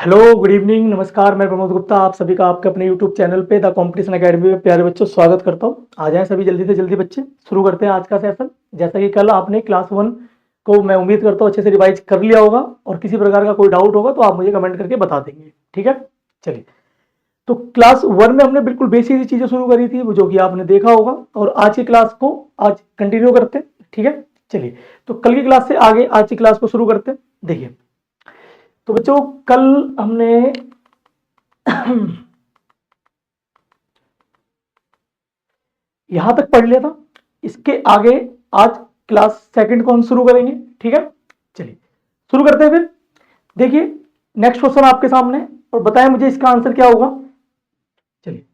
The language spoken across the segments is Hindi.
हेलो, गुड इवनिंग, नमस्कार। मैं प्रमोद गुप्ता आप सभी का आपके अपने यूट्यूब चैनल पे द कंपटीशन एकेडमी में प्यारे बच्चों स्वागत करता हूँ। आ जाएं सभी जल्दी से जल्दी बच्चे, शुरू करते हैं आज का सेशन। जैसा कि कल आपने क्लास 1 को मैं उम्मीद करता हूँ अच्छे से रिवाइज कर लिया होगा और किसी प्रकार का कोई डाउट होगा तो आप मुझे कमेंट करके बता देंगे, ठीक है। चलिए, तो क्लास 1 में हमने बिल्कुल बेसिक सी चीज़ें शुरू करी थी जो कि आपने देखा होगा, और आज की क्लास को आज कंटिन्यू करते हैं, ठीक है। चलिए, तो कल की क्लास से आगे आज की क्लास को शुरू करते हैं। देखिए, तो बच्चों कल हमने यहां तक पढ़ लिया था। इसके आगे आज क्लास सेकंड को हम शुरू करेंगे, ठीक है। चलिए शुरू करते हैं फिर। देखिए, नेक्स्ट क्वेश्चन आपके सामने और बताएं मुझे इसका आंसर क्या होगा। चलिए,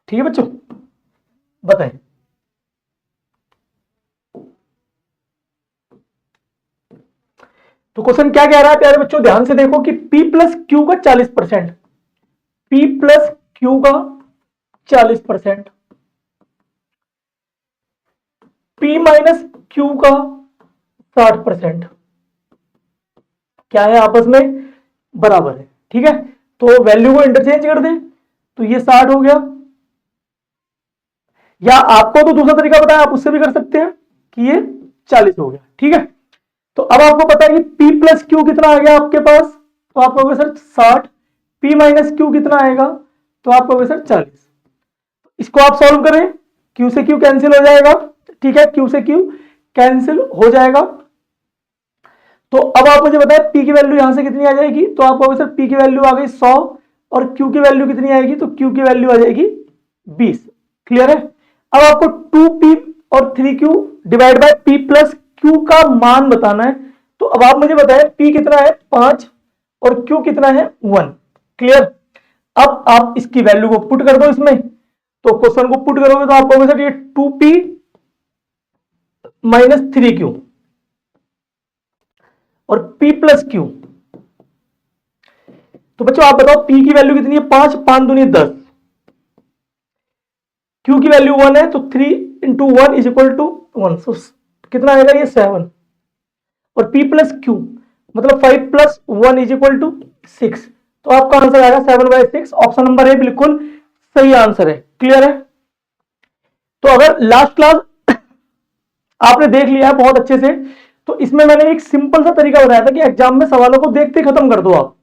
ठीक है बच्चों, बताएं। तो क्वेश्चन क्या कह रहा है प्यारे बच्चों, ध्यान से देखो कि P प्लस क्यू का 40%, P प्लस क्यू का 40%, P माइनस क्यू का 60% क्या है, आपस में बराबर है, ठीक है। तो वैल्यू को इंटरचेंज कर दें तो ये 60 हो गया, या आपको तो दूसरा तरीका पता है, आप उससे भी कर सकते हैं कि ये 40 हो गया, ठीक है। तो अब आपको पता है कि P प्लस क्यू कितना आ गया आपके पास, तो आप कहोगे सर 60, P माइनस क्यू कितना आएगा, तो आप कहोगे सर 40। इसको आप सॉल्व करें, Q से Q कैंसिल हो जाएगा, ठीक है, Q से Q कैंसिल हो जाएगा। तो अब आप मुझे बताएं P की वैल्यू यहां से कितनी आ जाएगी, तो आप कहोगे सर P की वैल्यू आ गई 100 और Q की वैल्यू कितनी आएगी, तो Q की वैल्यू आ जाएगी 20। क्लियर है। अब आपको 2P और 3Q divide by P plus Q का मान बताना है। तो अब आप मुझे बताएं P कितना है 5 और Q कितना है 1। क्लियर। अब आप इसकी वैल्यू को पुट कर दो इसमें, तो क्वेश्चन को पुट करोगे तो आप कहोगे सर ये 2P माइनस 3Q और P प्लस Q। तो बच्चों आप बताओ P की वैल्यू कितनी है 5, 5 दूनी 10, Q की वैल्यू 1 है तो 3 इंटू 1 इज इक्वल टू 1, सो कितना आएगा ये 7, और P प्लस Q मतलब 5 प्लस 1 इज इक्वल टू 6। तो आपका आंसर आएगा 7/6। ऑप्शन नंबर ए बिल्कुल सही आंसर है। क्लियर है। तो अगर लास्ट क्लास आपने देख लिया है बहुत अच्छे से, तो इसमें मैंने एक सिंपल सा तरीका बताया था कि एग्जाम में सवालों को देखते खत्म कर दो आप।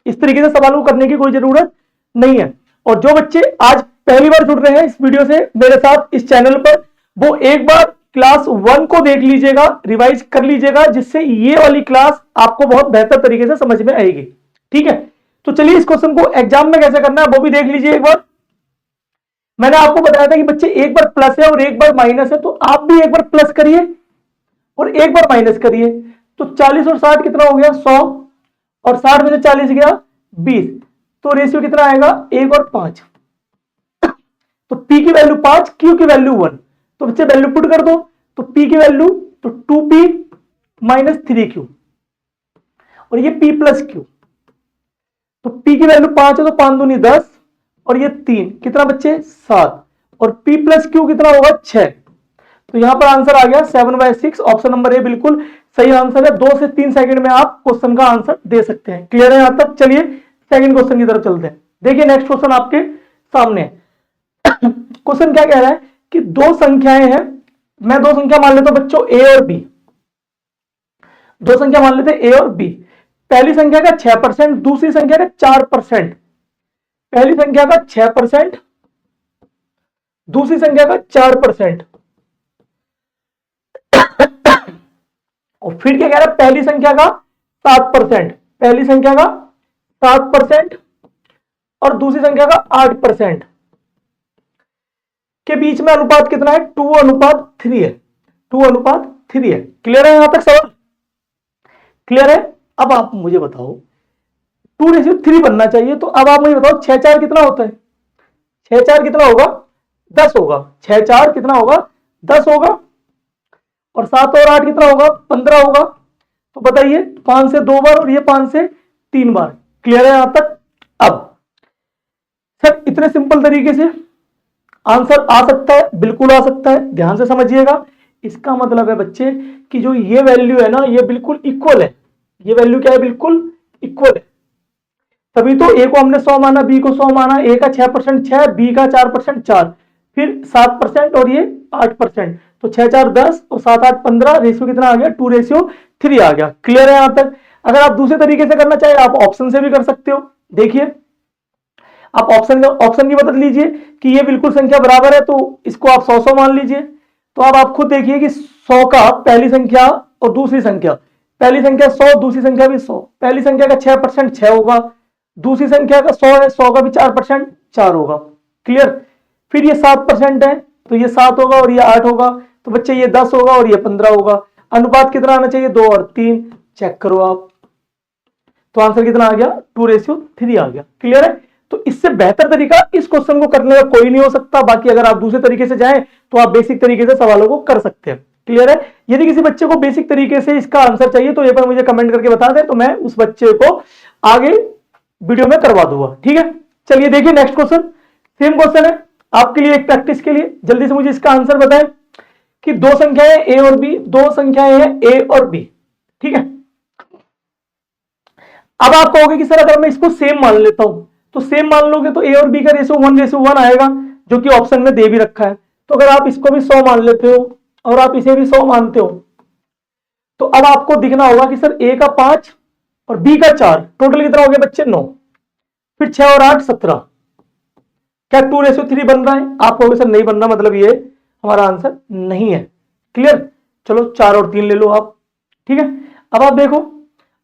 इस तरीके से सवालों को करने की कोई जरूरत नहीं है। और जो बच्चे आज पहली बार जुड़ रहे हैं इस वीडियो से मेरे साथ इस चैनल पर, वो एक बार क्लास 1 को देख लीजिएगा, रिवाइज कर लीजिएगा, जिससे ये वाली क्लास आपको बहुत बेहतर तरीके से समझ में आएगी, ठीक है। तो चलिए इस क्वेश्चन को एग्जाम में कैसे करना है वो भी देख लीजिए एक बार। मैंने आपको बताया था कि बच्चे एक बार प्लस है और एक बार माइनस है, तो आप भी एक बार प्लस करिए और एक बार माइनस करिए। तो 40 और 60 कितना हो गया 100, और 60 में से 40 गया 20, तो रेशियो कितना आएगा 1 और 5। तो P की वैल्यू 5, Q की वैल्यू 1, तो बच्चे वैल्यू पुट कर दो। तो P की वैल्यू तो 2P माइनस 3Q और ये P प्लस Q। तो P की वैल्यू 5 है तो 5 दूनी 10 और ये 3 कितना बच्चे 7, और P प्लस Q कितना होगा 6। तो यहां पर आंसर आ गया 7/6। ऑप्शन नंबर ए बिल्कुल सही आंसर है। 2 से 3 सेकंड में आप क्वेश्चन का आंसर दे सकते हैं। क्लियर है यहां तक। चलिए सेकंड क्वेश्चन की तरफ चलते हैं। देखिए नेक्स्ट क्वेश्चन आपके सामने है। क्वेश्चन क्या कह रहा है कि दो संख्याएं हैं, मैं दो संख्या मान लेता हूं बच्चों ए और बी। दो संख्या मान लेते हैं ए और बी। पहली संख्या का 6%, दूसरी संख्या का 4%। पहली संख्या का 6%, दूसरी संख्या का 4%। और फिर क्या कह रहा है, पहली संख्या का 7%, पहली संख्या का 7% और दूसरी संख्या का 8% के बीच में अनुपात कितना है 2:3 है। 2:3 है। क्लियर है यहां तक सवाल। क्लियर है। अब आप मुझे बताओ 2:3 बनना चाहिए, तो अब आप मुझे बताओ 6/4 कितना होता है। 6/4 कितना होगा 10 होगा। 6/4 कितना होगा 10 होगा, और 7 और 8 कितना होगा 15 होगा। तो बताइए 5 से 2 बार और ये 5 से 3 बार। क्लियर है यहां तक। अब सर इतने सिंपल तरीके से आंसर आ सकता है, बिल्कुल आ सकता है। ध्यान से समझिएगा, इसका मतलब है बच्चे कि जो ये वैल्यू है ना, ये बिल्कुल इक्वल है। ये वैल्यू क्या है? बिल्कुल इक्वल है। तभी तो ए को हमने 100 माना, बी को 100 माना। ए का 6% 6, बी का 4% 4, फिर 7% और ये 8%। तो 6 4 10 और 7 8 15, रेशियो कितना आ गया? 2:3 आ गया। क्लियर है यहां तक? अगर आप दूसरे तरीके से करना चाहे आप ऑप्शन से भी कर सकते हो। देखिए आप ऑप्शन की मदद लीजिए कि ये बिल्कुल संख्या बराबर है, तो इसको आप 100 मान लीजिए। तो अब आप खुद देखिए कि 100 का पहली संख्या और दूसरी संख्या, पहली संख्या 100, दूसरी संख्या भी 100। पहली संख्या का 6% 6 होगा, दूसरी संख्या का 100 है, 100 का भी 4% 4 होगा। क्लियर? फिर ये 7% है, तो ये 7 होगा और ये 8 होगा। तो बच्चे ये 10 होगा और ये 15 होगा। अनुपात कितना आना चाहिए? 2 और 3। चेक करो आप, तो आंसर कितना आ गया? 2:3 आ गया। क्लियर है? तो इससे बेहतर तरीका इस क्वेश्चन को करने का कोई नहीं हो सकता। बाकी अगर आप दूसरे तरीके से जाएं तो आप बेसिक तरीके से सवालों को कर सकते हैं। क्लियर है? यदि किसी बच्चे को बेसिक तरीके से इसका आंसर चाहिए तो ये पर मुझे कमेंट करके बता दें, तो मैं उस बच्चे को आगे वीडियो में करवा दूंगा। ठीक है, चलिए देखिए नेक्स्ट क्वेश्चन। सेम क्वेश्चन है आपके लिए, एक प्रैक्टिस के लिए। जल्दी से मुझे इसका आंसर बताएं कि दो संख्याएं ए और बी, दो संख्याएं हैं ए और बी। ठीक है, अब आप कहोगे कि सर अगर मैं इसको सेम मान लेता हूं, तो सेम मान लोगे तो ए और बी का रेशियो 1:1 आएगा, जो कि ऑप्शन में दे भी रखा है। तो अगर आप इसको भी 100 मान लेते हो और आप इसे भी 100 मानते हो, तो अब आपको दिखना होगा कि सर ए का 5 और बी का 4, टोटल कितना हो गया बच्चे? 9। फिर 6 और 8 17। क्या 2:3 बन रहा है? आप कहोगे सर नहीं बन रहा, मतलब ये हमारा आंसर नहीं है। क्लियर? चलो 4 और 3 ले लो आप। ठीक है, अब आप देखो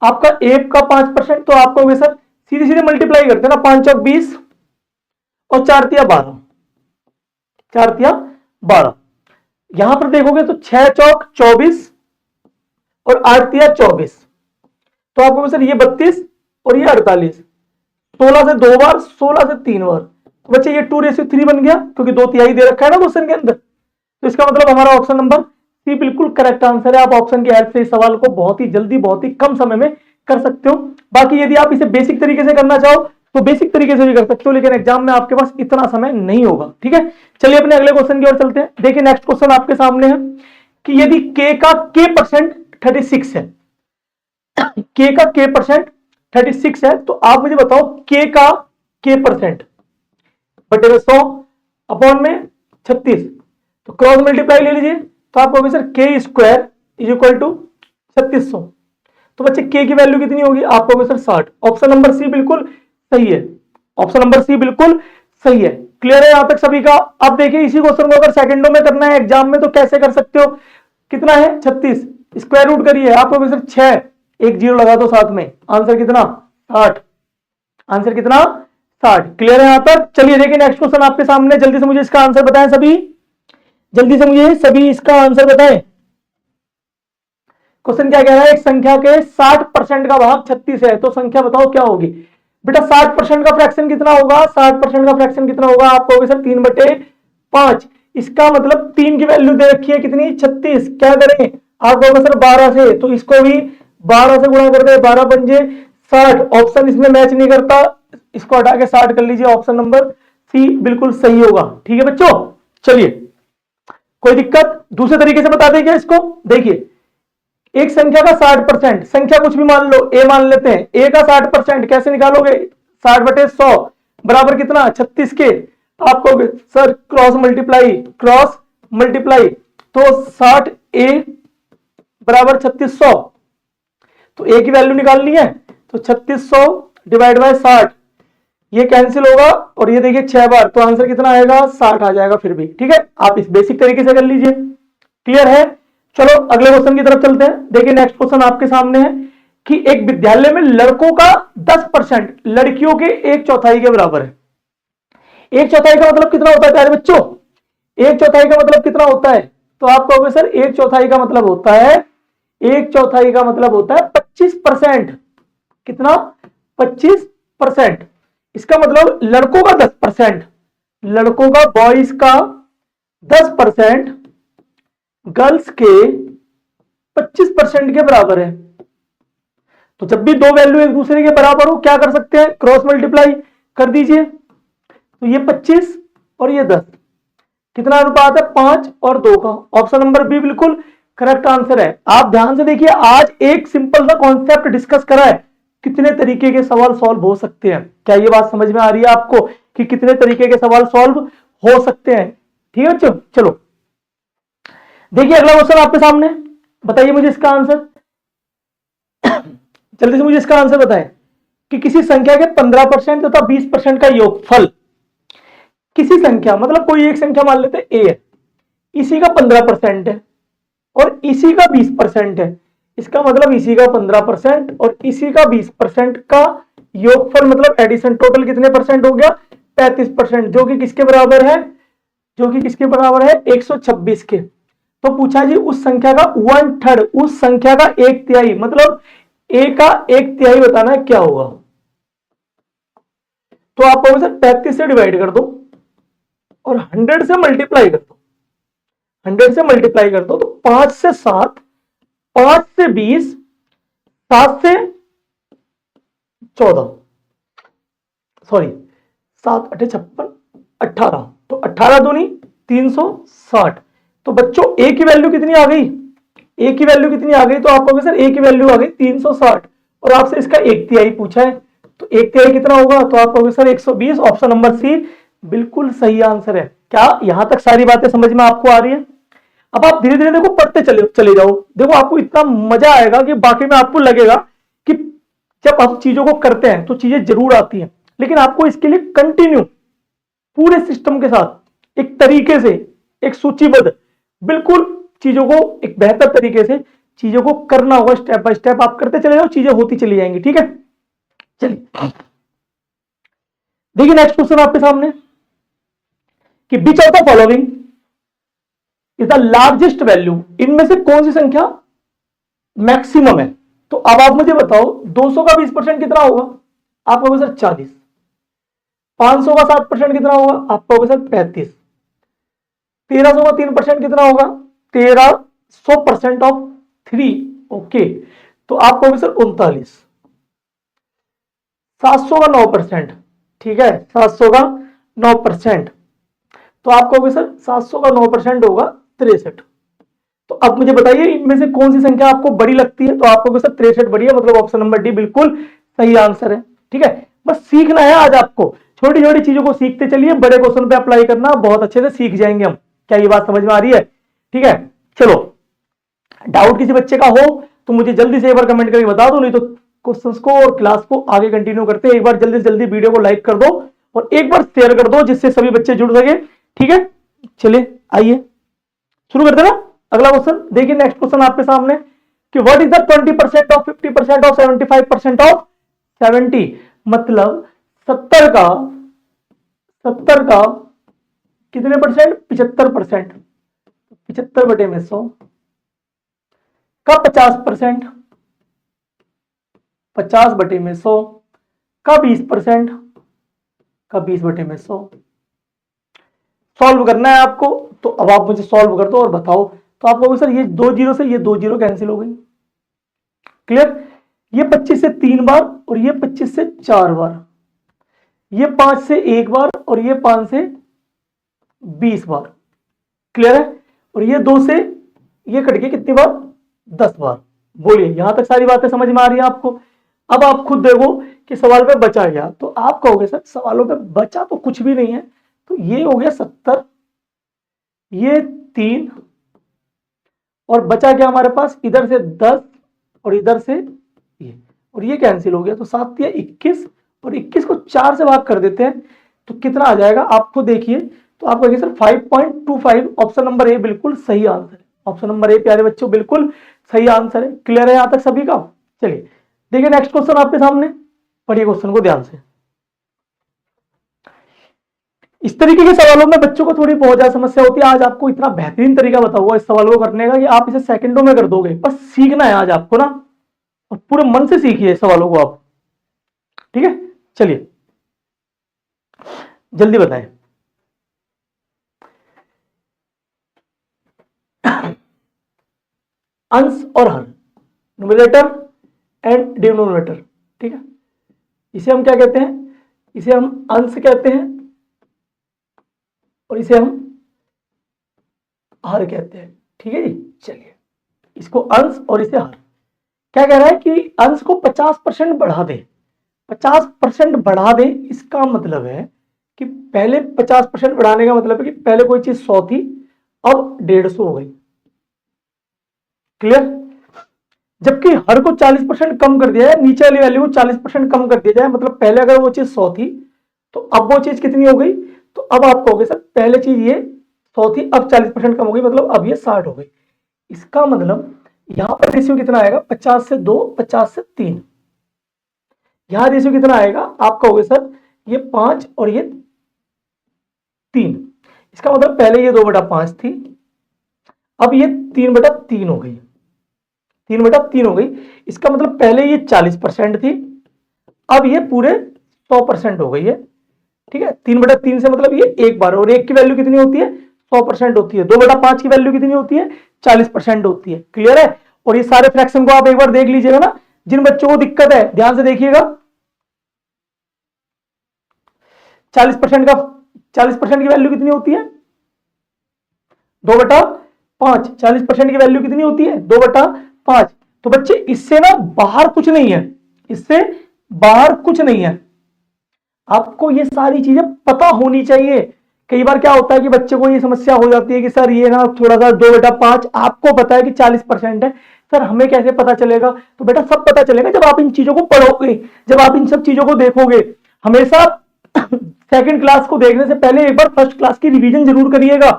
आपका एक का 5%, तो आप कहोगे सर सीधे सीधे मल्टीप्लाई करते हैं ना, 5 चौक 20 और 4 तिया 12, 4 तिया 12। यहां पर देखोगे तो 6 चौक 24 और 8 तिया 24, तो आप कहोगे सर ये 32 और ये 48। 16 से 2 बार, 16 से 3 बार, तो बच्चे ये 2:3 बन गया, क्योंकि 2 तिहाई दे रखा है ना क्वेश्चन के अंदर। तो इसका मतलब हमारा ऑप्शन नंबर सी बिल्कुल करेक्ट आंसर है। आप ऑप्शन की हेल्प से इस सवाल को बहुत ही जल्दी, बहुत ही कम समय में कर सकते हो। बाकी यदि आप इसे बेसिक तरीके से करना चाहो तो बेसिक तरीके से भी कर सकते हो, लेकिन एग्जाम में आपके पास इतना समय नहीं होगा। ठीक है, चलिए अपने अगले क्वेश्चन की ओर चलते हैं। देखिए नेक्स्ट क्वेश्चन आपके सामने है कि यदि k का k% 36 है, k का k% 36 है, तो आप मुझे बताओ k का k% बटे में 100 अपॉन में 36, तो क्रॉस मल्टीप्लाई ले लीजिए। तो आप कहोगे sir k square is equal to 3600। तो बच्चे k की वैल्यू कितनी होगी? आप कहोगे सर 60। ऑप्शन नंबर सी बिल्कुल सही है। ऑप्शन नंबर सी बिल्कुल सही है। क्लियर है यहां तक सभी का? अब देखिए इसी क्वेश्चन को अगर सेकंडों में करना है एग्जाम में तो कैसे कर सकते हो? कितना है 36, स्क्वायर रूट करिए। आप कहोगे सर 6, एक जीरो लगा दो साथ में, आंसर कितना? 60। आंसर कितना? 60। क्लियर है यहां तक? चलिए देखिए नेक्स्ट क्वेश्चन आपके सामने। जल्दी से मुझे इसका आंसर बताएं सभी, जल्दी से मुझे सभी इसका आंसर बताएं। क्वेश्चन क्या कह रहा है? एक संख्या के 60% का भाग 36 है, तो संख्या बताओ क्या होगी? बेटा 60% का फ्रैक्शन कितना होगा? 60% का फ्रैक्शन कितना होगा? आप कहोगे सर 3/5। इसका मतलब 3 की वैल्यू दे रखी है कितनी? 36। क्या करें? आप कहोगे सर 12 से, तो इसको भी 12 से गुणा कर दे, 12 पंजे 60। ऑप्शन इसमें मैच नहीं करता, इसको हटा के 60 कर लीजिए। ऑप्शन नंबर सी बिल्कुल सही होगा। ठीक है बच्चों, चलिए कोई दिक्कत? दूसरे तरीके से बता दें क्या इसको? देखिए एक संख्या का 60%, संख्या कुछ भी मान लो, ए मान लेते हैं, ए का 60% कैसे निकालोगे? 60/100 बराबर कितना? 36 के। तो आप कहोगे सर क्रॉस मल्टीप्लाई, तो 60 ए बराबर 3600, तो ए की वैल्यू निकालनी है, तो 3600 डिवाइड बाय 60, ये कैंसिल होगा और ये देखिए 6 बार, तो आंसर कितना आएगा? 60 आ जाएगा फिर भी। ठीक है, आप इस बेसिक तरीके से कर लीजिए। क्लियर है? चलो अगले क्वेश्चन की तरफ चलते हैं। देखिए नेक्स्ट क्वेश्चन आपके सामने है कि एक विद्यालय में लड़कों का 10%, लड़कियों के 1/4 के बराबर है। 1/4 का मतलब कितना होता है प्यारे बच्चों? 1/4 का मतलब कितना होता है? तो आप कहोगे सर 1/4 का मतलब होता है, 1/4 का मतलब होता है 25%। कितना? 25%। इसका मतलब लड़कों का 10%, लड़कों का, बॉयज का 10% गर्ल्स के 25% के बराबर है। तो जब भी दो वैल्यू एक दूसरे के बराबर हो क्या कर सकते हैं? क्रॉस मल्टीप्लाई कर दीजिए। तो ये 25 और ये 10, कितना अनुपात है? 5 और 2 का। ऑप्शन नंबर बी बिल्कुल करेक्ट आंसर है। आप ध्यान से देखिए, आज एक सिंपल सा कॉन्सेप्ट डिस्कस करा है, कितने तरीके के सवाल सॉल्व हो सकते हैं। क्या ये बात समझ में आ रही है आपको कि कितने तरीके के सवाल सॉल्व हो सकते हैं? ठीक है बच्चों, चलो देखिए अगला क्वेश्चन आपके सामने, बताइए मुझे इसका आंसर। जल्दी से मुझे इसका आंसर बताएं कि किसी संख्या के 15% तथा 20% का योगफल, किसी संख्या मतलब कोई एक संख्या मान लेते हैं a है, इसी का 15% है और इसी का 20% है, इसका मतलब इसी का 15% और इसी का 20% का योगफल मतलब एडिशन, टोटल कितने परसेंट हो गया? 35%, जो कि किसके बराबर है? जो कि किसके बराबर है? 126 के। तो पूछा जी उस संख्या का 1/3, उस संख्या का 1/3 मतलब a का 1/3 बताना है क्या होगा। तो आप कहोगे सर 35 से डिवाइड कर दो और 100 से मल्टीप्लाई कर दो, 100 से मल्टीप्लाई कर दो तो 5 से 7, 5 से 20, 7 से 14, सॉरी 7 8 56 18, तो 18 दूनी 360। तो बच्चों ए की वैल्यू कितनी आ गई? ए की वैल्यू कितनी आ गई? तो आप कहोगे सर ए की वैल्यू आ गई 360 और आपसे इसका 1/3 पूछा है, तो 1/3 कितना होगा? तो आप कहोगे सर 120। ऑप्शन नंबर सी बिल्कुल सही आंसर है। क्या यहां तक सारी बातें समझ में आपको आ रही है? अब आप धीरे धीरे देखो पढ़ते चले जाओ, देखो आपको इतना मजा आएगा कि बाकी में आपको लगेगा कि जब हम चीजों को करते हैं तो चीजें जरूर आती हैं, लेकिन आपको इसके लिए कंटिन्यू पूरे सिस्टम के साथ एक तरीके से, एक सूचीबद्ध बिल्कुल चीजों को एक बेहतर तरीके से चीजों को करना होगा। स्टेप बाय स्टेप आप करते चले जाओ, चीजें होती चली जाएंगी। ठीक है, चलिए देखिए नेक्स्ट क्वेश्चन आपके सामने कि which of the following is the largest value, इनमें से कौन सी संख्या मैक्सिमम है? तो अब आप मुझे बताओ 200 का 20% कितना होगा? आप कहोगे सर 40। 500 का 7% कितना होगा? आप कहोगे सर 35। 1300 का 3% कितना होगा? 1300% ऑफ 3। ओके, तो आप कहोगे सर 39। 700 का 9%, ठीक है 700 का 9%, तो आप कहोगे सर 700 का 9% होगा 63। तो अब मुझे बताइए इनमें से कौन सी संख्या आपको बड़ी लगती है? तो आप कहोगे सर 63 बड़ी है, मतलब ऑप्शन नंबर डी बिल्कुल सही आंसर है। ठीक है, बस सीखना है आज आपको, छोटी छोटी चीजों को सीखते चलिए, बड़े क्वेश्चन पे अप्लाई करना, बहुत अच्छे से सीख जाएंगे हम। क्या ये बात समझ में आ रही है? ठीक है, चलो डाउट किसी बच्चे का हो तो मुझे जल्दी से एक बार कमेंट करके बता दो, नहीं तो क्वेश्चंस को और क्लास को आगे कंटिन्यू करते हैं। एक बार जल्दी से जल्दी वीडियो को लाइक कर दो और एक बार शेयर कर दो जिससे सभी बच्चे जुड़ सके। ठीक है, चलिए आइए शुरू करते ना अगला क्वेश्चन। देखिए नेक्स्ट क्वेश्चन आपके सामने कि what is the 20% of 50% of 75% of 70, मतलब 70 का कितने परसेंट? 75%। 75 बटे में 100 का 50%, 50 बटे में 100 का 20% का 20 बटे में 100। सॉल्व करना है आपको, तो अब आप मुझे सॉल्व कर दो और बताओ। तो आप कहोगे सर ये 2 जीरो से ये 2 जीरो कैंसिल हो गई, क्लियर। ये 25 से 3 बार और ये 25 से 4 बार, ये 5 से 1 बार और ये 5 से 20 बार, क्लियर है। और ये 2 से ये कट गए कितनी बार? 10 बार। बोलिए यहां तक सारी बातें समझ में आ रही है आपको? अब आप खुद देखो कि सवाल पे बचा गया, तो आप कहोगे सर सवालों पे बचा तो कुछ भी नहीं है, तो ये हो गया 70, ये 3 और बचा क्या हमारे पास? इधर से 10 और इधर से ये, और ये कैंसिल हो गया, तो 7 या 21 और 21 को 4 से भाग कर देते हैं तो कितना आ जाएगा आपको देखिए। तो आप कहेंगे सर 5.25। ऑप्शन नंबर ए बिल्कुल सही आंसर है। ऑप्शन नंबर ए प्यारे बच्चों बिल्कुल सही आंसर है। क्लियर है यहां तक सभी का? चलिए देखिए नेक्स्ट क्वेश्चन आपके सामने, पढ़िए क्वेश्चन को ध्यान से। इस तरीके के सवालों में बच्चों को थोड़ी बहुत ज्यादा समस्या होती है। आज आपको इतना बेहतरीन तरीका बताऊंगा इस सवाल को करने का कि आप इसे सेकंडों में कर दोगे। बस सीखना है आज आपको ना, और पूरे मन से सीखिए सवालों को आप। ठीक है, चलिए जल्दी बताएं। अंश और हर, न्यूमरेटर एंड डिनोमिनेटर, ठीक है। इसे हम क्या कहते हैं? इसे हम अंश कहते हैं और इसे हम हर कहते हैं। ठीक है जी, चलिए इसको अंश और इसे हर। क्या कह रहा है कि अंश को 50% बढ़ा दे, 50% बढ़ा दे, इसका मतलब है कि पहले 50% बढ़ाने का मतलब है कि पहले कोई चीज 100 थी, अब 150 हो गई। क्लियर? जबकि हर को 40% कम कर दिया जाए, नीचे वाली वैल्यू को 40% कम कर दिया जाए, मतलब पहले अगर वो चीज 100 थी तो अब वो चीज कितनी हो गई, तो अब आप कहोगे सर पहले चीज ये 100 थी, अब 40% कम हो गई, मतलब अब ये 60 हो गई। इसका मतलब यहां पर रेशियो कितना आएगा, 50 से 2, 50 से 3। यहां रेशियो कितना आएगा, आप कहोगे सर ये 5 और ये 3। इसका मतलब पहले ये 2/5 थी, अब ये 3/3 हो गई, 3/3 हो गई। इसका मतलब पहले ये 40% थी, अब ये पूरे 100% हो गई है। ठीक है, 3/3 से मतलब ये एक बार, और एक की वैल्यू कितनी होती है, 100% होती है। 2/5 की वैल्यू कितनी होती है, 40% होती है। क्लियर है? और ये सारे फ्रैक्शन को आप एक बार देख लीजिएगा ना, जिन बच्चों को दिक्कत है ध्यान से देखिएगा। 40% का 40% की वैल्यू कितनी होती है, 2/5। 40% की वैल्यू कितनी होती है, 2/5। तो बच्चे इससे ना बाहर कुछ नहीं है, इससे बाहर कुछ नहीं है। आपको ये सारी चीजें पता होनी चाहिए। कई बार क्या होता है कि बच्चे को ये समस्या हो जाती है कि सर ये ना थोड़ा सा 2/5 आपको पता है कि 40% है, सर हमें कैसे पता चलेगा। तो बेटा सब पता चलेगा जब आप इन चीजों को पढ़ोगे, जब आप इन सब चीजों को देखोगे। हमेशा सेकंड क्लास को देखने से पहले एक बार फर्स्ट क्लास की रिवीजन जरूर करिएगा।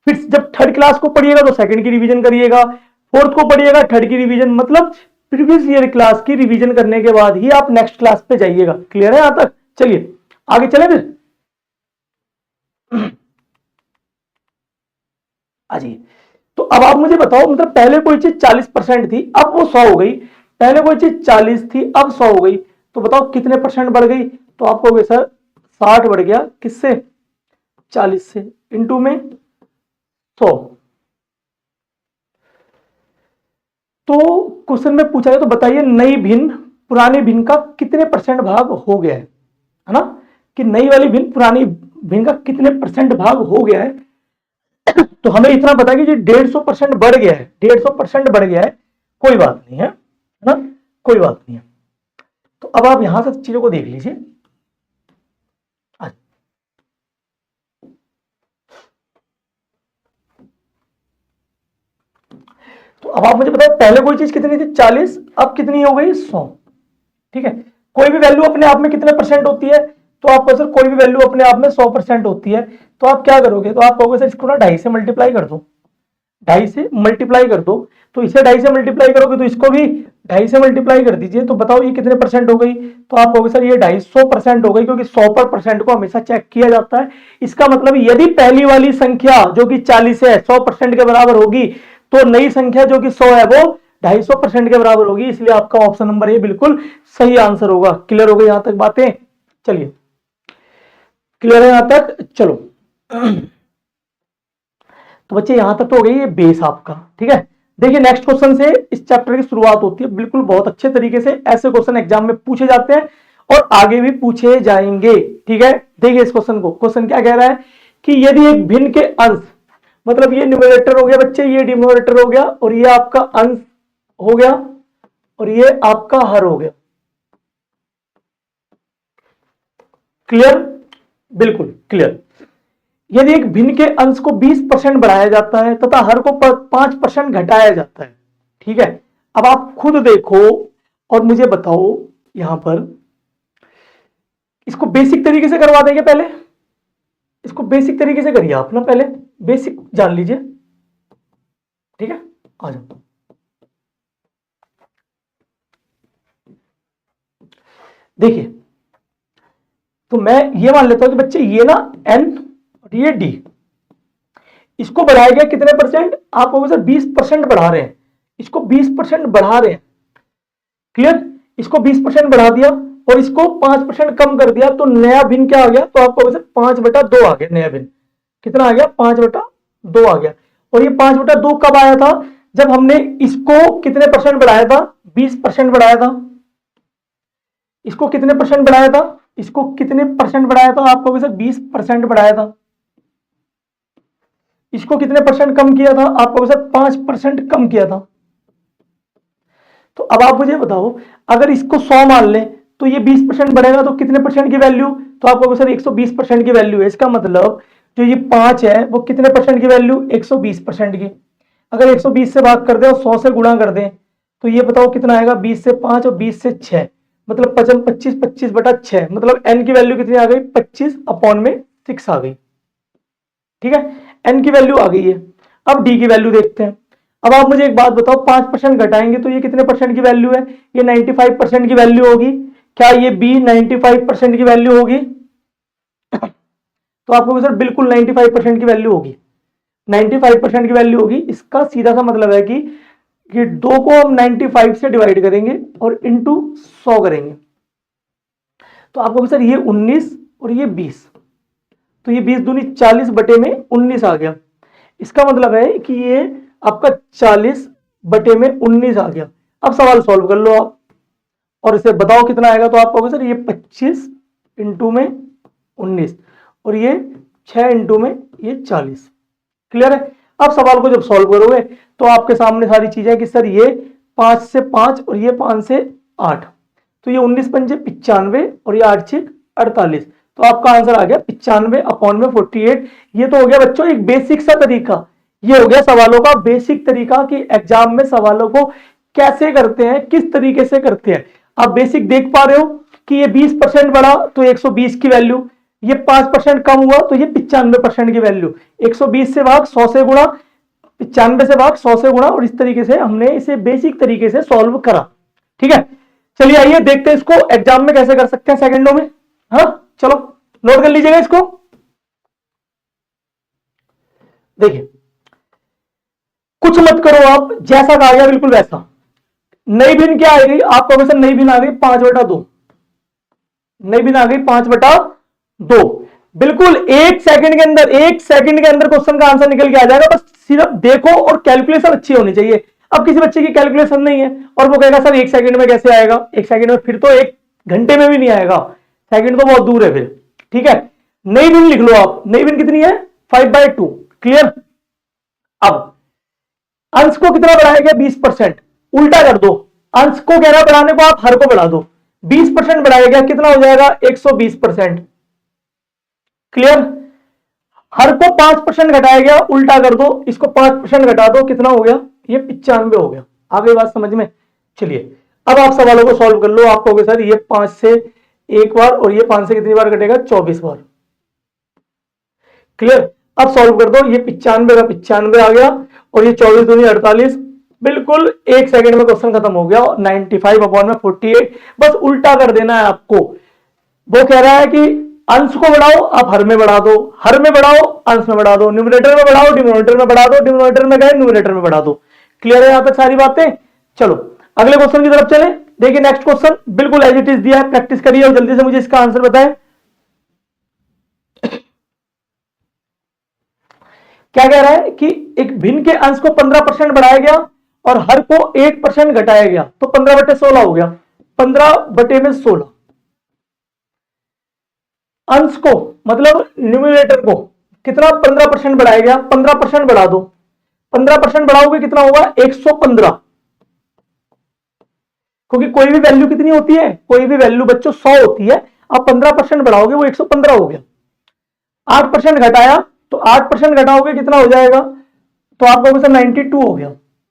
फिर जब थर्ड क्लास को पढ़िएगा तो सेकंड की रिवीजन करिएगा, फोर्थ को पढ़िएगा थर्ड की रिवीजन, मतलब प्रीवियस ईयर क्लास की रिवीजन करने के बाद ही आप नेक्स्ट क्लास पे जाइएगा। क्लियर है यहां तक? चलिए आगे चले फिर। अजी, तो अब आप मुझे बताओ, मतलब पहले कोई चीज 40% थी, अब वो 100 हो गई। पहले कोई चीज 40 थी, अब 100 हो गई, तो बताओ कितने परसेंट बढ़ गई। तो आप कहोगे सर 60 बढ़ गया, किससे, 40 से, इंटू में 100। तो क्वेश्चन में पूछा है, तो बताइए नई भिन्न पुरानी भिन्न का कितने परसेंट भाग हो गया है ना, कि नई वाली भिन्न पुरानी भिन्न का कितने परसेंट भाग हो गया है। तो हमें इतना पता है कि जी 150% बढ़ गया है, 150% बढ़ गया है, कोई बात नहीं है ना, कोई बात नहीं है। तो अब आप यहां से चीजों को देख लीजिए। तो अब आप मुझे बताओ पहले कोई चीज कितनी थी, 40, अब कितनी हो गई, 100। ठीक है, कोई भी वैल्यू अपने आप में कितने परसेंट होती है, तो आपको सर कोई भी वैल्यू अपने आप में 100% होती है। तो आप क्या करोगे, तो आप कहोगे सर इसको ना 2.5 से मल्टीप्लाई कर दो, 2.5 से मल्टीप्लाई कर दो। तो इसे 2.5 से मल्टीप्लाई करोगे तो इसको भी 2.5 से मल्टीप्लाई कर दीजिए। तो बताओ ये कितने परसेंट हो गई, तो आप कहोगे सर ये 250% हो गई, क्योंकि 100% को हमेशा चेक किया जाता है। इसका मतलब यदि पहली वाली संख्या जो कि 40 है 100% के बराबर होगी, तो नई संख्या जो कि 100 है वो 250% के बराबर होगी। इसलिए आपका ऑप्शन नंबर ए बिल्कुल सही आंसर होगा। क्लियर हो गई यहां तक बातें? चलिए क्लियर है यहां तक? चलो तो बच्चे यहां तक तो हो गई ये बेस आपका। ठीक है, देखिए नेक्स्ट क्वेश्चन से इस चैप्टर की शुरुआत होती है। बिल्कुल बहुत अच्छे तरीके से ऐसे क्वेश्चन एग्जाम में पूछे जाते हैं और आगे भी पूछे जाएंगे। ठीक है, देखिए इस क्वेश्चन को, क्वेश्चन क्या कह रहा है कि यदि एक भिन्न के अंश, मतलब ये न्यूमरेटर हो गया बच्चे, ये डिनोमिनेटर हो गया, और ये आपका अंश हो गया, और ये आपका हर हो गया। क्लियर? बिल्कुल क्लियर। यदि एक भिन्न के अंश को 20% बढ़ाया जाता है तथा हर को 5% घटाया जाता है। ठीक है, अब आप खुद देखो और मुझे बताओ, यहां पर इसको बेसिक तरीके से करवा देंगे पहले, इसको बेसिक तरीके से करिए आप ना, पहले बेसिक जान लीजिए। ठीक है, आ जाओ। देखिए, तो मैं ये मान लेता हूं कि बच्चे ये ना n और ये d, इसको बढ़ाया गया कितने परसेंट, आप कहोगे सर 20% बढ़ा रहे हैं, इसको 20% बढ़ा रहे हैं। क्लियर? इसको 20% बढ़ा दिया और इसको 5% कम कर दिया, तो नया भिन्न क्या आ गया, तो आपको वैसे 5/2 आ गया। नया भिन्न कितना आ गया, 5/2 आ गया। और ये 5/2 कब आया था, जब हमने इसको कितने परसेंट बढ़ाया था, 20% बढ़ाया था। इसको कितने परसेंट बढ़ाया था, इसको कितने परसेंट बढ़ाया था, आपको वैसे 20% बढ़ाया था। इसको कितने परसेंट कम किया था आपको सर? 5% कम किया था। तो अब आप मुझे बताओ, अगर इसको 100 मान लें तो ये 20% बढ़ेगा, तो कितने परसेंट की वैल्यू? तो आपको सर 120% की वैल्यू है। इसका मतलब जो ये 5 है वो कितने परसेंट की वैल्यू? 120% की। अगर 120 से भाग कर दें और 100 से गुणा कर दें तो ये बताओ कितना आएगा? 20 से 5 और 20 से 6, मतलब 25 25 बटा 6, मतलब एन की वैल्यू कितनी आ गई? 25 अपॉन में 6 आ गई। ठीक है, एन की वैल्यू आ गई है। अब डी की वैल्यू देखते हैं। अब आप मुझे एक बात बताओ, 5% घटाएंगे तो ये कितने परसेंट की वैल्यू है? ये 95% की वैल्यू होगी। क्या ये बी 95% की वैल्यू होगी? तो आपको सर बिल्कुल 95% की वैल्यू होगी। 95% की वैल्यू होगी। इसका सीधा सा मतलब है कि 2 को हम 95 से डिवाइड करेंगे और इंटू 100 करेंगे, तो आपको सर ये 19 और ये 20, तो ये 20 दूनी 40 बटे में 19 आ गया। इसका मतलब है कि ये आपका 40 बटे में 19 आ गया। अब सवाल सॉल्व कर लो आप और इसे बताओ कितना आएगा। तो आप कहोगे सर ये 25 इंटू में 19 और ये 6 इंटू में ये 40। क्लियर है? अब सवाल को जब सॉल्व करोगे तो आपके सामने सारी चीजें कि सर ये 5 से 5 और ये 5 से 8, तो ये 19 पंजे 95 और ये 8 6 48, तो आपका आंसर आ गया 95 अपॉन में 48। ये तो हो गया बच्चों एक बेसिक सा तरीका। ये हो गया सवालों का बेसिक तरीका कि एग्जाम में सवालों को कैसे करते हैं, किस तरीके से करते हैं। आप बेसिक देख पा रहे हो कि ये 20% बढ़ा तो 120 की वैल्यू, ये 5% कम हुआ तो ये 95% की वैल्यू, 120 से भाग 100 से गुणा, 95 से भाग 100 से गुणा, और इस तरीके से हमने इसे बेसिक तरीके से सॉल्व करा। ठीक है, चलिए आइए देखते हैं इसको एग्जाम में कैसे कर सकते हैं सेकंडों में। हाँ चलो नोट कर लीजिएगा इसको। देखिए कुछ मत करो आप, जैसा कहा गया बिल्कुल वैसा। नई भिन्न क्या आ गई? आप कहोगे सर नई भिन्न आ गई 5/2, नई भिन्न आ गई 5/2। बिल्कुल 1 सेकंड के अंदर, 1 सेकंड के अंदर क्वेश्चन का आंसर निकल के आ जाएगा। बस सिर्फ देखो और कैलकुलेशन अच्छी होनी चाहिए। अब किसी बच्चे की कैलकुलेशन नहीं है और वो कहेगा सर 1 सेकंड में कैसे आएगा? 1 सेकंड में, फिर तो 1 घंटे में भी नहीं आएगा, सेकंड तो बहुत दूर है फिर। ठीक है, नई भिन्न लिख लो आप। नई भिन्न कितनी है? 5/2। क्लियर? अब अंश को कितना बढ़ाया गया? 20%। उल्टा कर दो, अंश को कह रहा बढ़ाने को, आप हर को बढ़ा दो। 20% बढ़ाया गया, कितना हो जाएगा? 120%। क्लियर? हर को 5% घटाया गया, उल्टा कर दो, इसको 5% घटा दो, कितना हो गया? ये 95 हो गया। आ गई बात समझ में? चलिए अब आप सवालों को सॉल्व कर लो। आप कहोगे सर ये 5 से एक बार और ये 5 से कितनी बार घटेगा? 24 बार। क्लियर? अब सॉल्व कर दो, ये 95 का 95 आ गया और ये 24 दूनी 48, बिल्कुल 1 सेकंड में क्वेश्चन खत्म हो गया। 95 अपॉन में 48, बस उल्टा कर देना है आपको। वो कह रहा है कि अंश को बढ़ाओ, आप हर में बढ़ा दो, हर में बढ़ाओ, अंश में बढ़ा दो, न्यूमरेटर में बढ़ाओ, डिनोमिनेटर में बढ़ा दो, डिनोमिनेटर में गए न्यूमरेटर में बढ़ा दो। क्लियर है यहां तक सारी बातें? चलो अगले क्वेश्चन की तरफ चले। देखिए नेक्स्ट क्वेश्चन बिल्कुल एज इट इज दिया है, प्रैक्टिस करिए और जल्दी से मुझे इसका आंसर बताएं। क्या कह रहा है कि एक भिन्न के अंश को 15% बढ़ाया गया और हर को 8% घटाया गया, तो 15/16 हो गया। 15/16 अंश को मतलब न्यूमरेटर को कितना? 15% बढ़ाया गया, 15% बढ़ा दो, 15% बढ़ाओगे कितना होगा? 115, क्योंकि कोई भी वैल्यू कितनी होती है? कोई भी वैल्यू बच्चों 100 होती है। आप 15% बढ़ाओगे वो 115 हो गया। 8% घटाया तो 8% घटाओगे कितना हो जाएगा? तो आप कहोगे सर 92 हो गया।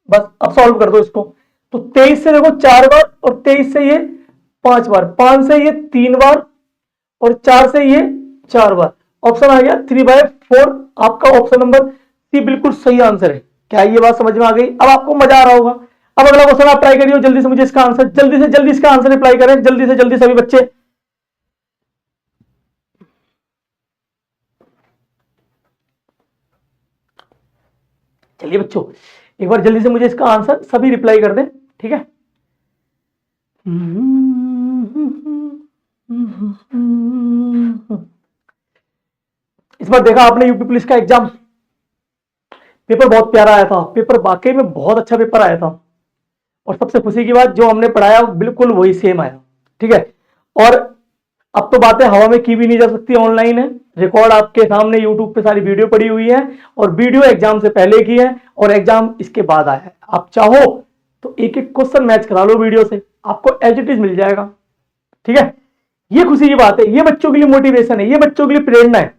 बस अब सॉल्व कर दो इसको। तो 23 से देखो 4 बार और 23 से ये 5 बार, 5 से ये 3 बार और 4 से ये 4 बार। ऑप्शन आ गया 3/4। आपका ऑप्शन नंबर सी बिल्कुल सही आंसर है। क्या ये बात समझ में आ गई? अब आपको मजा आ रहा होगा। अब अगला क्वेश्चन आप ट्राई करिए, जल्दी से मुझे इसका आंसर, जल्दी से जल्दी इसका आंसर रिप्लाई करें, जल्दी से जल्दी सभी बच्चे। चलिए बच्चों एक बार जल्दी से मुझे इसका आंसर सभी रिप्लाई कर दें। ठीक है, इस बार देखा आपने यूपी पुलिस का एग्जाम, पेपर बहुत प्यारा आया था। पेपर वाकई में बहुत अच्छा पेपर आया था और सबसे खुशी की बात जो हमने पढ़ाया बिल्कुल वही सेम आया। ठीक है, और अब तो बातें हवा में की भी नहीं जा सकती, ऑनलाइन है, रिकॉर्ड आपके सामने यूट्यूब पे सारी वीडियो पड़ी हुई है, और वीडियो एग्जाम से पहले की है और एग्जाम इसके बाद आया है। आप चाहो तो एक एक क्वेश्चन मैच करा लो वीडियो से, आपको एज इट इज मिल जाएगा। ठीक है, ये खुशी की बात है, ये बच्चों के लिए मोटिवेशन है, ये बच्चों के लिए प्रेरणा है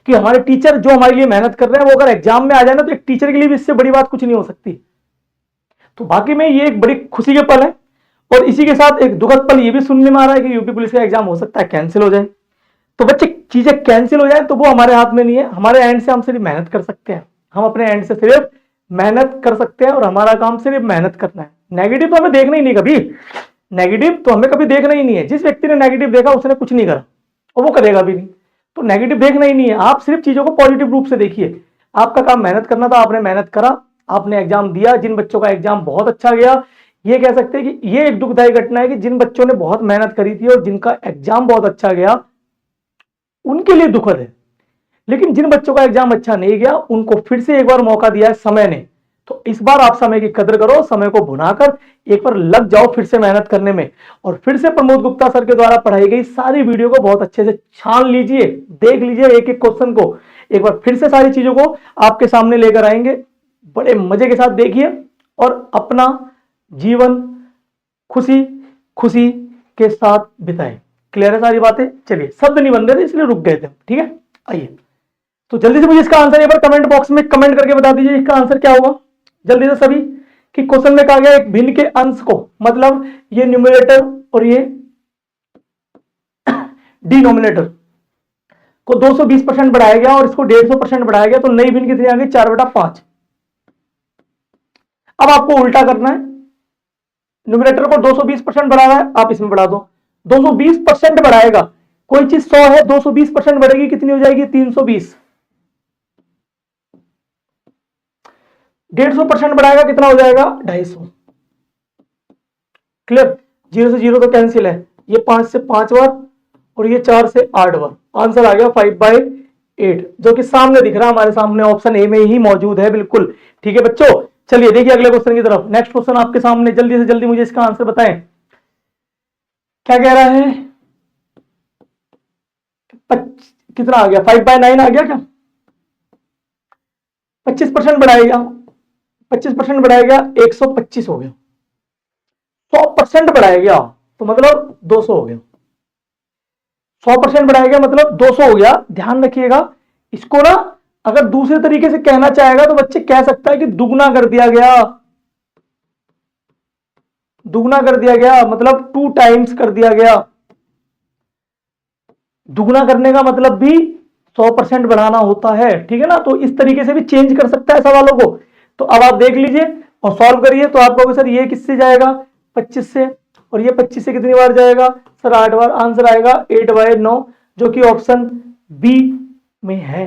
कि हमारे टीचर जो हमारे लिए मेहनत कर रहे हैं वो अगर एग्जाम में आ जाए ना, तो एक टीचर के लिए भी इससे बड़ी बात कुछ नहीं हो सकती। तो बाकी में ये एक बड़ी खुशी के पल है। और इसी के साथ एक दुखद पल ये भी सुनने में आ रहा है कि यूपी पुलिस का एग्जाम हो सकता है कैंसिल हो जाए। तो बच्चे चीजें कैंसिल हो जाए तो वो हमारे हाथ में नहीं है, हमारे एंड से हम सिर्फ मेहनत कर सकते हैं, हम अपने एंड से सिर्फ मेहनत कर सकते हैं, और हमारा काम सिर्फ मेहनत करना है। नेगेटिव तो हमें देखना ही नहीं कभी, नेगेटिव तो हमें कभी देखना ही नहीं है। जिस व्यक्ति ने नेगेटिव देखा उसने कुछ नहीं करा और वो करेगा भी नहीं, तो नेगेटिव देखना ही नहीं है। आप सिर्फ चीजों को पॉजिटिव रूप से देखिए। आपका काम मेहनत करना था, आपने मेहनत करा, आपने एग्जाम दिया। जिन बच्चों का एग्जाम बहुत अच्छा गया, ये कह सकते हैं कि ये एक दुखदायी घटना है कि जिन बच्चों ने बहुत मेहनत करी थी और जिनका एग्जाम बहुत अच्छा गया उनके लिए दुखद है। लेकिन जिन बच्चों का एग्जाम अच्छा नहीं गया उनको फिर से एक बार मौका दिया है समय ने, तो इस बार आप समय की कदर करो, समय को भुनाकर एक बार लग जाओ फिर से मेहनत करने में, और फिर से प्रमोद गुप्ता सर के द्वारा पढ़ाई गई सारी वीडियो को बहुत अच्छे से छान लीजिए, देख लीजिए एक एक क्वेश्चन को, एक बार फिर से सारी चीजों को आपके सामने लेकर आएंगे। बड़े मजे के साथ देखिए और अपना जीवन खुशी खुशी के साथ बिताएं। क्लियर है सारी बातें? चलिए, शब्द नहीं बन रहे थे इसलिए रुक गए थे। ठीक है, आइए तो जल्दी से मुझे इसका आंसर एक बार कमेंट बॉक्स में कमेंट करके बता दीजिए इसका आंसर क्या होगा जल्दी से सभी। कि क्वेश्चन में कहा गया एक भिन्न के अंश को, मतलब ये न्यूमरेटर और ये डिनोमिनेटर को 220% बढ़ाया गया और इसको 150% बढ़ाया गया, तो नई भिन्न कितनी आ गई? 4/5। अब आपको उल्टा करना है, न्यूमरेटर को 220% बढ़ा रहा है, आप इसमें बढ़ा दो। 220% बढ़ाएगा, कोई चीज 100 है, 220% बढ़ेगी, कितनी हो जाएगी? 320। 150% बढ़ाएगा, कितना हो जाएगा? 250। क्लियर? 0 से 0 तो कैंसिल है, ये 5 से 5 बार और ये 4 से 8 बार। आंसर आ गया 5/8, जो कि सामने दिख रहा है हमारे सामने, ऑप्शन ए में ही मौजूद है। बिल्कुल ठीक है बच्चों, चलिए देखिए अगले क्वेश्चन की तरफ। नेक्स्ट क्वेश्चन आपके सामने, जल्दी से जल्दी मुझे इसका आंसर बताएं। क्या कह रहा है? कितना आ गया? 5/9 आ गया क्या? 25% बढ़ाएगा, 25% बढ़ाएगा, 125 हो गया। 100% बढ़ाएगा तो मतलब 200 हो गया। 100% बढ़ाएगा मतलब 200 हो गया। ध्यान रखिएगा इसको ना, अगर दूसरे तरीके से कहना चाहेगा तो बच्चे कह सकता है कि दुगना कर दिया गया, दुगना कर दिया गया मतलब 2 टाइम्स कर दिया गया। दुगना करने का मतलब भी 100% बढ़ाना होता है, ठीक है ना। तो इस तरीके से भी चेंज कर सकता है सवालों को। तो अब आप देख लीजिए और सॉल्व करिए। तो आप कहोगे सर ये किससे जाएगा? 25 से, और ये 25 से कितनी बार जाएगा? सर 8 बार। आंसर आएगा 8/9, जो कि ऑप्शन बी में है।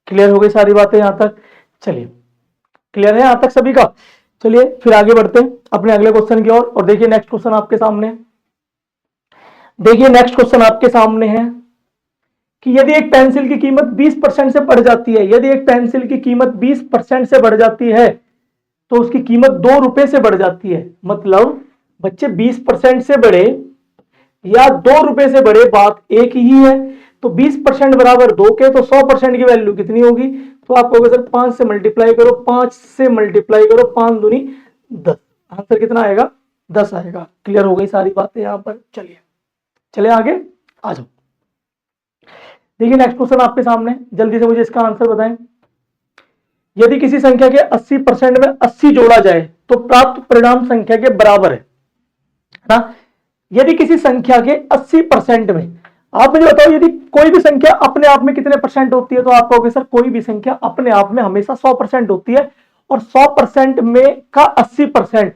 क्लियर हो गई सारी बातें यहां तक? चलिए, क्लियर है यहां तक सभी का? चलिए फिर आगे बढ़ते हैं अपने अगले क्वेश्चन की ओर। और देखिए नेक्स्ट क्वेश्चन आपके सामने, देखिए नेक्स्ट क्वेश्चन आपके सामने है कि यदि एक पेंसिल की कीमत 20% से बढ़ जाती है, यदि एक पेंसिल की कीमत 20% से बढ़ जाती है तो उसकी कीमत 2 रुपए से बढ़ जाती है। मतलब बच्चे 20% से बढ़े या 2 रुपए से बढ़े, बात एक ही है। तो 20% बराबर 2 के, तो 100% की वैल्यू कितनी होगी? तो आप कहोगे सर 5 से मल्टीप्लाई करो, 5 से मल्टीप्लाई करो, 5 दूनी 10। आंसर कितना आएगा? 10 आएगा। क्लियर हो गई सारी बातें यहां पर? चलिए चले आगे, आ जाओ। देखिए नेक्स्ट क्वेश्चन आपके सामने, जल्दी से मुझे इसका आंसर बताएं। यदि किसी संख्या के 80% में 80 जोड़ा जाए तो प्राप्त परिणाम संख्या के बराबर है ना। यदि किसी संख्या के 80% में, आप मुझे बताओ यदि कोई भी संख्या अपने आप में कितने परसेंट होती है? तो आप कहोगे सर कोई भी संख्या अपने आप में हमेशा 100% होती है, और 100% में का 80%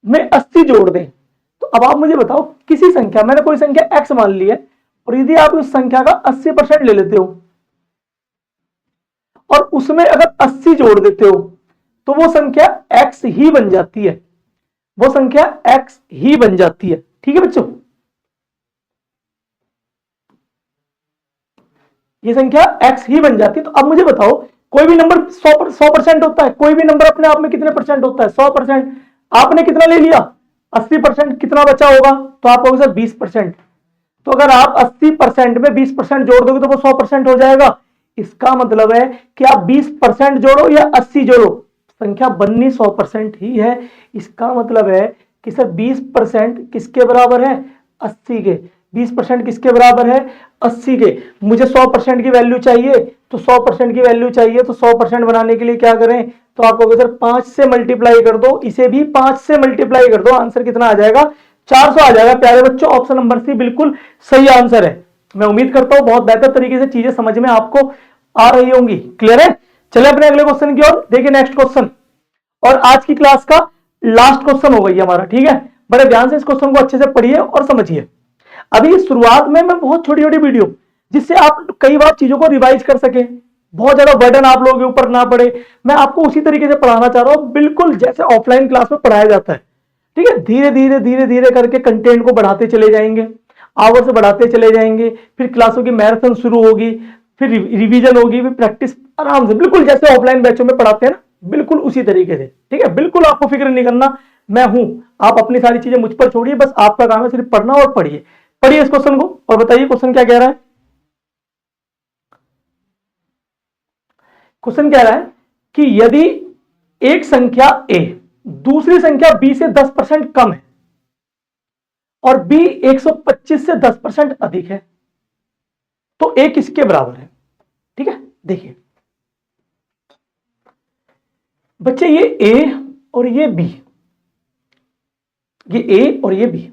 में 80 जोड़ दें। तो अब आप मुझे बताओ किसी संख्या, मैंने कोई संख्या x मान ली है, और यदि आप उस संख्या का 80% ले लेते हो और उसमें अगर 80 जोड़ देते हो तो वो संख्या x ही बन जाती है, वो संख्या x ही बन जाती है। ठीक है बच्चों, ये संख्या x ही बन जाती है। तो अब मुझे बताओ कोई भी नंबर 100% होता है, कोई भी नंबर अपने आप में कितने परसेंट होता है? 100%। आपने कितना ले लिया? 80%। कितना बचा होगा? तो आप कहोगे सर 20%। तो अगर आप 80% में 20% जोड़ दोगे तो वो 100% हो जाएगा। इसका मतलब है कि आप 20% जोड़ो या 80 जोड़ो, संख्या बननी 100% ही है। इसका मतलब है कि सर 20% किसके बराबर है, 80 के। 20% किसके बराबर है, 80 के। मुझे 100% की वैल्यू चाहिए, तो 100% की वैल्यू चाहिए तो 100% बनाने के लिए क्या करें, तो आप कहोगे सर 5 से मल्टीप्लाई कर दो, इसे भी 5 से मल्टीप्लाई कर दो, आंसर कितना आ जाएगा, 400 आ जाएगा। प्यारे बच्चों, ऑप्शन नंबर सी बिल्कुल सही आंसर है। मैं उम्मीद करता हूं बहुत बेहतर तरीके से चीजें समझ में आपको आ रही होंगी। क्लियर है? चले अपने अगले क्वेश्चन की ओर। देखिए नेक्स्ट क्वेश्चन, और आज की क्लास का लास्ट क्वेश्चन हो गई हमारा। ठीक है, बड़े ध्यान से इस क्वेश्चन को अच्छे से पढ़िए और समझिए। अभी शुरुआत में मैं बहुत छोटी छोटी वीडियो, जिससे आप कई बार चीजों को रिवाइज कर सके, बहुत ज्यादा बर्डन आप लोगों के ऊपर ना पड़े, मैं आपको उसी तरीके से पढ़ाना चाह रहा हूं, बिल्कुल जैसे ऑफलाइन क्लास में पढ़ाया जाता है। ठीक है, धीरे धीरे धीरे धीरे करके कंटेंट को बढ़ाते चले जाएंगे, आवर्स बढ़ाते चले जाएंगे, फिर क्लासों की मैराथन शुरू होगी, फिर रिवीजन होगी, फिर प्रैक्टिस आराम से, बिल्कुल जैसे ऑफलाइन बैचों में पढ़ाते हैं ना, बिल्कुल उसी तरीके से। ठीक है, बिल्कुल आपको फिक्र नहीं करना, मैं हूं। आप अपनी सारी चीजें मुझ पर छोड़िए, बस आपका काम है सिर्फ पढ़ना और पढ़िए। पढ़िए इस क्वेश्चन को और बताइए क्वेश्चन क्या कह रहा है। क्वेश्चन कह रहा है कि यदि एक संख्या ए दूसरी संख्या बी से 10% कम है और बी 125 से 10% अधिक है, तो ए किसके बराबर है। ठीक है, देखिए बच्चे, ये ए और ये बी, ये ए और ये बी,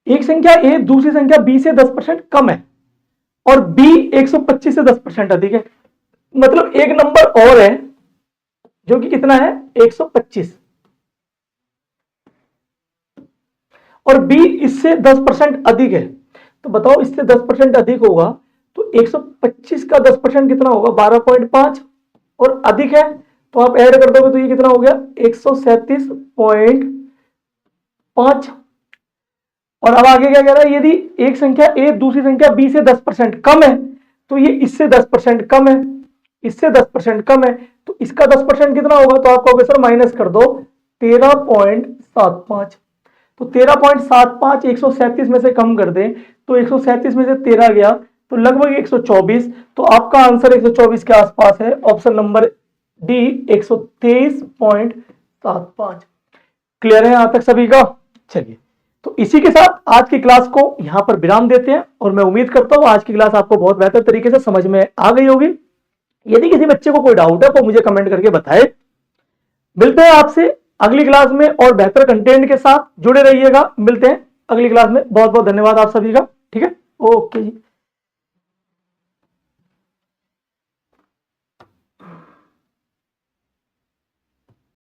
एक संख्या ए दूसरी संख्या बी से 10% कम है और बी 125 से 10% अधिक है। मतलब एक नंबर और है जो कि कितना है, 125, और बी इससे 10% अधिक है। तो बताओ, इससे 10% अधिक होगा तो 125 का 10% कितना होगा, 12.5, और अधिक है तो आप ऐड कर दोगे तो ये कितना हो गया, 137.5। और अब आगे क्या कह रहा है, यदि एक संख्या ए दूसरी संख्या बी से 10% कम है, तो ये इससे 10% कम है, इससे 10% कम है, तो इसका 10% कितना होगा, तो आप कहोगे सर माइनस कर दो 13.75। तो 13.75 137 में से कम कर दें तो 137 में से 13 गया तो लगभग 124, तो आपका आंसर 124 के आसपास है। Option number D 123.75। क्लियर है यहां तक सभी का। चलिए, तो इसी के साथ आज की क्लास को यहां पर विराम देते हैं, और मैं उम्मीद करता हूं आज की क्लास आपको बहुत बेहतर तरीके से समझ में आ गई होगी। यदि किसी बच्चे को कोई डाउट है तो मुझे कमेंट करके बताए। मिलते हैं आपसे अगली क्लास में और बेहतर कंटेंट के साथ। जुड़े रहिएगा, मिलते हैं अगली क्लास में। बहुत बहुत धन्यवाद आप सभी का। ठीक है, ओके जी।